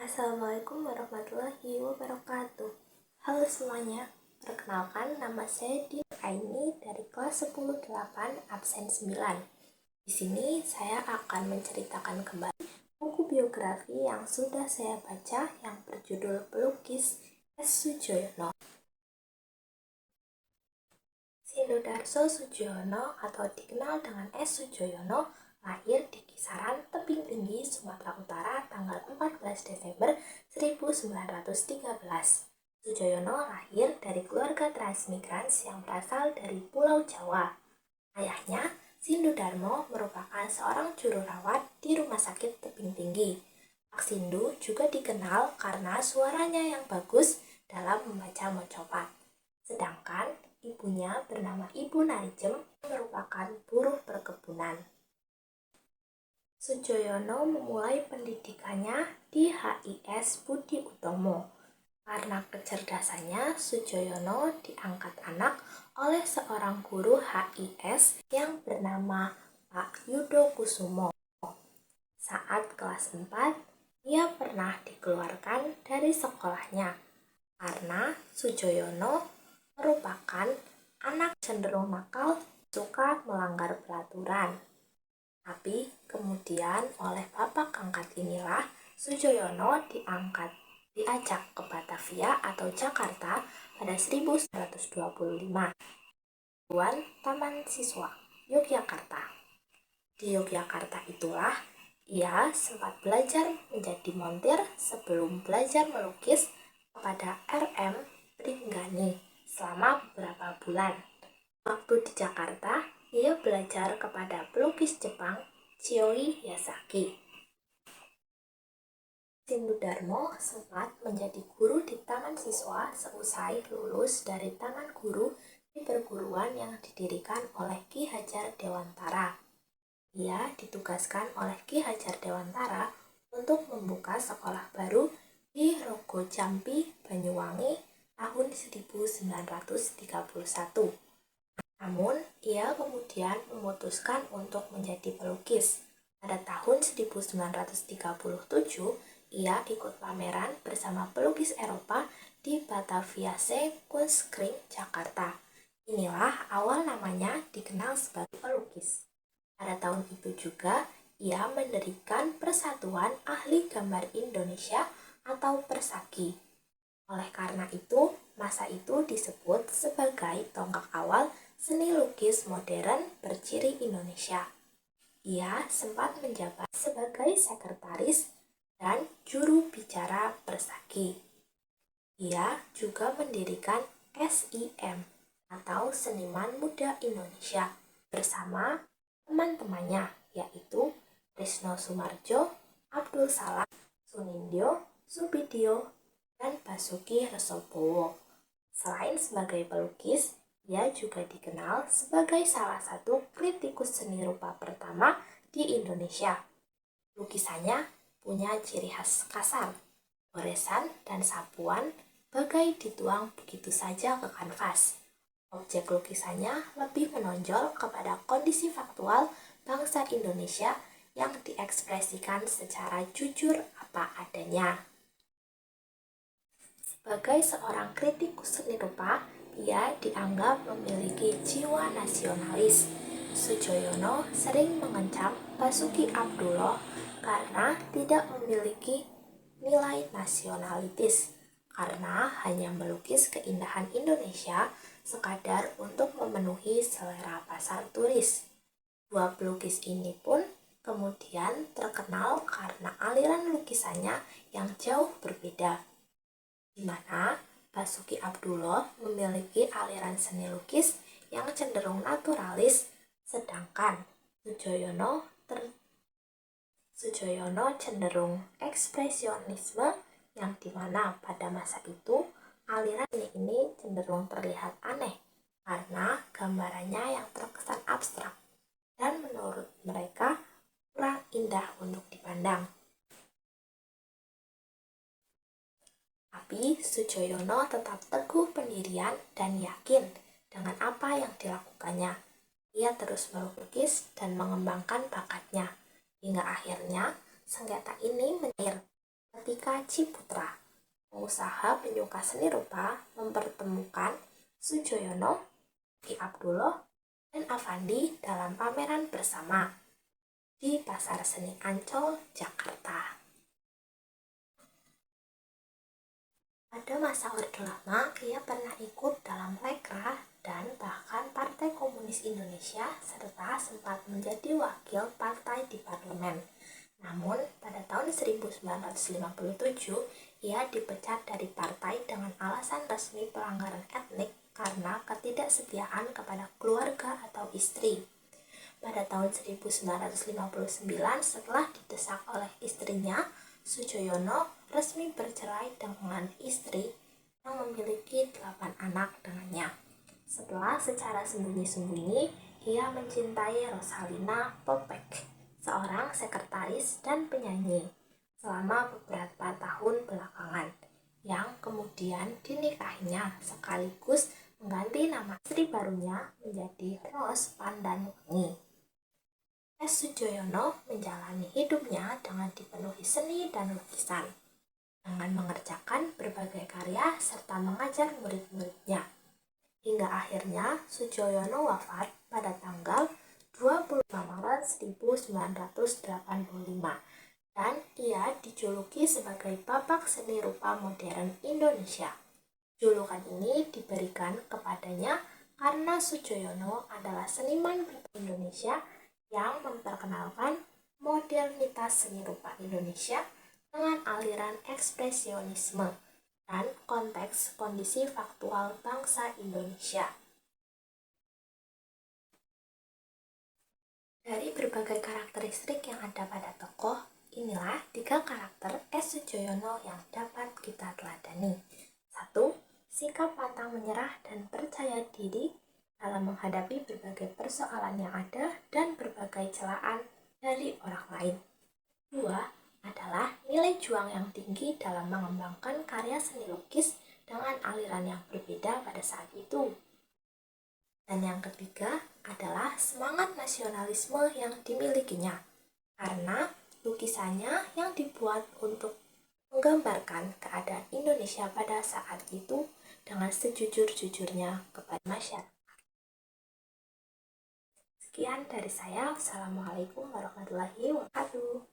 Assalamualaikum warahmatullahi wabarakatuh. Halo semuanya, perkenalkan nama saya Dina Aini dari kelas 10-8 absen 9. Di sini saya akan menceritakan kembali buku biografi yang sudah saya baca yang berjudul Pelukis S. Soedjojono. Sindodarso Soedjojono atau dikenal dengan S. Soedjojono lahir di kisaran tebing tinggi Sumatera Utara tanggal 14 Desember 1913. Soedjojono lahir dari keluarga transmigrans yang berasal dari Pulau Jawa. Ayahnya, Sindu Darmo, merupakan seorang juru rawat di rumah sakit tebing tinggi. Pak Sindu juga dikenal karena suaranya yang bagus dalam membaca mocopat. Sedangkan ibunya bernama Ibu Narijem yang merupakan buruh perkebunan. Soedjojono memulai pendidikannya di HIS Budi Utomo. Karena kecerdasannya, Soedjojono diangkat anak oleh seorang guru HIS yang bernama Pak Yudo Kusumo. Saat kelas 4, ia pernah dikeluarkan dari sekolahnya karena Soedjojono merupakan anak cenderung nakal, suka melanggar peraturan. Tapi kemudian oleh bapak angkat inilah Soedjojono diajak ke Batavia atau Jakarta pada 1925. Tuan Taman Siswa Yogyakarta. Di Yogyakarta itulah ia sempat belajar menjadi montir sebelum belajar melukis kepada R.M. Pringgani selama beberapa bulan. Waktu di Jakarta, ia belajar kepada pelukis Jepang Chioi Yasaki. Sindu Darmo sempat menjadi guru di Taman Siswa seusai lulus dari Taman Guru di perguruan yang didirikan oleh Ki Hajar Dewantara. Ia ditugaskan oleh Ki Hajar Dewantara untuk membuka sekolah baru di Rogo Jampi, Banyuwangi tahun 1931. Namun, ia kemudian memutuskan untuk menjadi pelukis. Pada tahun 1937, ia ikut pameran bersama pelukis Eropa di Bataviase Kunstskring, Jakarta. Inilah awal namanya dikenal sebagai pelukis. Pada tahun itu juga, ia mendirikan Persatuan Ahli Gambar Indonesia atau Persagi. Oleh karena itu, masa itu disebut sebagai tonggak awal seni lukis modern berciri Indonesia. Ia sempat menjabat sebagai sekretaris dan juru bicara Persagi. Ia juga mendirikan SIM atau Seniman Muda Indonesia bersama teman-temannya yaitu Trisno Sumarjo, Abdul Salam, Sunindyo, Subidyo, dan Basuki Resobowo. Selain sebagai pelukis, ia juga dikenal sebagai salah satu kritikus seni rupa pertama di Indonesia. Lukisannya punya ciri khas kasar, goresan dan sapuan bagai dituang begitu saja ke kanvas. Objek lukisannya lebih menonjol kepada kondisi faktual bangsa Indonesia yang diekspresikan secara jujur apa adanya. Sebagai seorang kritikus seni rupa, ia dianggap memiliki jiwa nasionalis. Soedjojono sering mengancam Basuki Abdullah karena tidak memiliki nilai nasionalitis, karena hanya melukis keindahan Indonesia sekadar untuk memenuhi selera pasar turis. Dua pelukis ini pun kemudian terkenal karena aliran lukisannya yang jauh berbeda, di mana Basuki Abdullah memiliki aliran seni lukis yang cenderung naturalis, sedangkan Soedjojono cenderung ekspresionisme, yang dimana pada masa itu aliran ini cenderung terlihat aneh karena gambarannya yang terkesan abstrak dan menurut mereka kurang indah untuk dipandang. Tapi Soedjojono tetap teguh pendirian dan yakin dengan apa yang dilakukannya. Ia terus melukis dan mengembangkan bakatnya, hingga akhirnya sengketa ini mencair ketika Ciputra, pengusaha penyuka seni rupa, mempertemukan Sujoyono, Ki Abdullah, dan Avandi dalam pameran bersama di Pasar Seni Ancol, Jakarta. Pada masa Orde Lama, ia pernah ikut dalam Lekra dan bahkan Partai Komunis Indonesia serta sempat menjadi wakil partai di parlemen. Namun, pada tahun 1957, ia dipecat dari partai dengan alasan resmi pelanggaran etnik karena ketidaksetiaan kepada keluarga atau istri. Pada tahun 1959, setelah didesak oleh istrinya, Sujoyono resmi bercerai dengan istri yang memiliki 8 anak dengannya. Setelah secara sembunyi-sembunyi, ia mencintai Rosalina Popek, seorang sekretaris dan penyanyi, selama beberapa tahun belakangan, yang kemudian dinikahinya sekaligus mengganti nama istri barunya menjadi Ros Pandanwangi. S. Sujoyono menjalani hidupnya dengan dipenuhi seni dan lukisan, dengan mengerjakan berbagai karya serta mengajar murid-muridnya. Hingga akhirnya Sujoyono wafat pada tanggal 25 Maret 1985 dan ia dijuluki sebagai Bapak Seni Rupa Modern Indonesia. Julukan ini diberikan kepadanya karena Sujoyono adalah seniman Indonesia yang memperkenalkan modernitas seni rupa Indonesia dengan aliran ekspresionisme dan konteks kondisi faktual bangsa Indonesia. Dari berbagai karakteristik yang ada pada tokoh, inilah 3 karakter S. Sujoyono yang dapat kita teladani. 1. Sikap pantang menyerah dan percaya diri dalam menghadapi berbagai persoalan yang ada dan berbagai celaan dari orang lain. 2. Adalah nilai juang yang tinggi dalam mengembangkan karya seni lukis dengan aliran yang berbeda pada saat itu. Dan yang ketiga adalah semangat nasionalisme yang dimilikinya, karena lukisannya yang dibuat untuk menggambarkan keadaan Indonesia pada saat itu dengan sejujur-jujurnya kepada masyarakat. Sekian dari saya. Wassalamualaikum warahmatullahi wabarakatuh.